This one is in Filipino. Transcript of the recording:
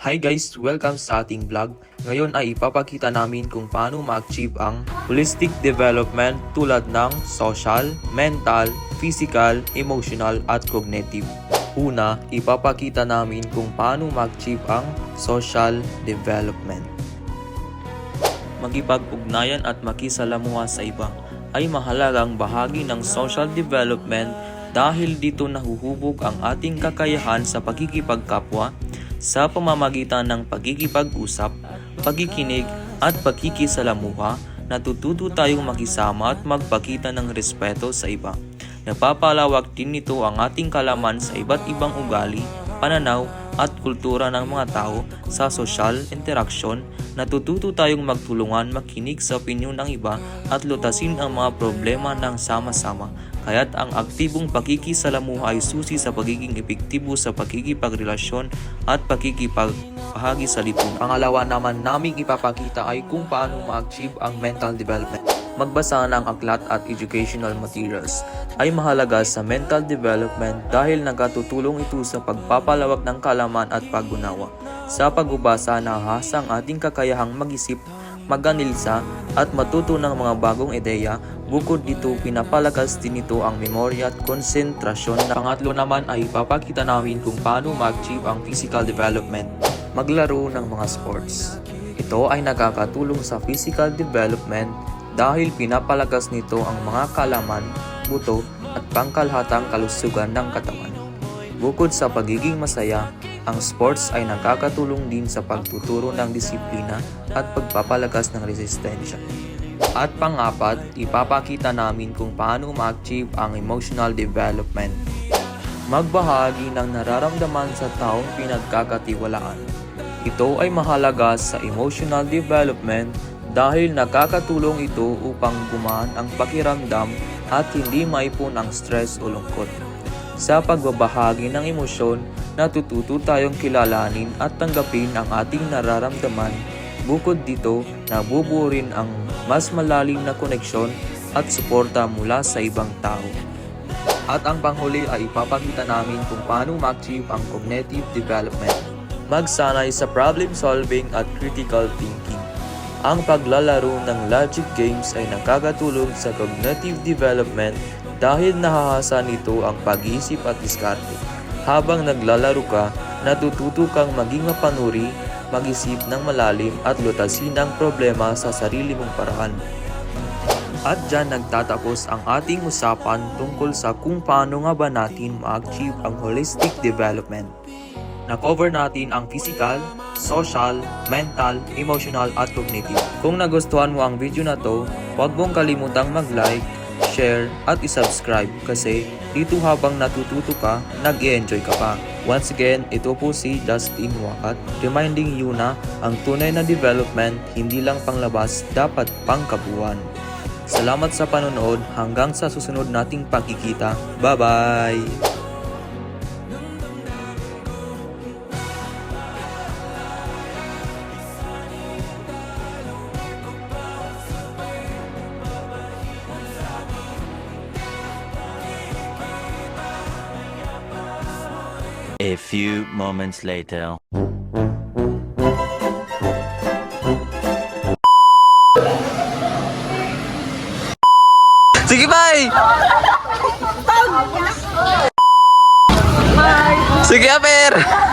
Hi guys! Welcome sa ating vlog. Ngayon ay ipapakita namin kung paano ma-achieve ang holistic development tulad ng social, mental, physical, emotional at cognitive. Una, ipapakita namin kung paano ma-achieve ang social development. Magipag-ugnayan at makisalamuha sa iba ay mahalagang bahagi ng social development dahil dito nahuhubog ang ating kakayahan sa pagkikipagkapwa sa pamamagitan ng pagkikipag-usap, pagkikinig at pagkikisalamuha. Natututo tayong makisama at magpakita ng respeto sa iba. Napapalawak din nito ang ating kalaman sa iba't ibang ugali, pananaw at kultura ng mga tao sa social interaction. Natututo tayong magtulungan, makinig sa opinyon ng iba at lutasin ang mga problema ng sama-sama. Kaya't ang aktibong pakikisalamuha ay susi sa pagiging epektibo sa pakikipagrelasyon at pakikipagbahagi sa lipunan. Pangalawa naman naming ipapakita ay kung paano ma-achieve ang mental development. Magbasa ng aklat at educational materials ay mahalaga sa mental development dahil nagkatutulong ito sa pagpapalawak ng kaalaman at pag-unawa. Sa pagbabasa, nahahasa ang ating kakayahang mag-isip, mag-analisa at matuto ng mga bagong ideya. Bukod dito, pinapalakas din ito ang memorya at konsentrasyon. Pangatlo naman ay ipapakita namin kung paano ma-achieve ang physical development. Maglaro ng mga sports. Ito ay nakakatulong sa physical development dahil pinapalakas nito ang mga kaalaman, buto at pangkalahatang kalusugan ng katawan. Bukod sa pagiging masaya, ang sports ay nakakatulong din sa pagtuturo ng disiplina at pagpapalakas ng resistensya. At pang-apat, ipapakita namin kung paano ma-achieve ang emotional development. Magbahagi ng nararamdaman sa taong pinagkakatiwalaan. Ito ay mahalaga sa emotional development dahil nakakatulong ito upang gumaan ang pakiramdam at hindi maipon ang stress o lungkot. Sa pagbabahagi ng emosyon, natututo tayong kilalanin at tanggapin ang ating nararamdaman. Bukod dito, nabubuo rin ang mas malalim na koneksyon at suporta mula sa ibang tao. At ang panghuli ay ipapakita namin kung paano ma-achieve ang cognitive development. Magsanay sa problem solving at critical thinking. Ang paglalaro ng logic games ay nakakatulong sa cognitive development dahil nahahasa nito ang pag-iisip at diskarte. Habang naglalaro ka, natututo kang maging mapanuri, mag-isip ng malalim at lutasin ang problema sa sarili mong paraan. At dyan nagtatapos ang ating usapan tungkol sa kung paano nga ba natin ma-achieve ang holistic development. Na-cover natin ang physical, social, mental, emotional at cognitive. Kung nagustuhan mo ang video na to, huwag mong kalimutang mag-like, share at isubscribe kasi dito habang natututo ka, nag-i-enjoy ka pa. Once again, ito po si Justin Wakat, reminding you na ang tunay na development hindi lang panglabas, dapat pangkabuuan. Salamat sa panonood, hanggang sa susunod nating pagkikita. Bye-bye! A few moments later. Sige, bye! Sige, Aper!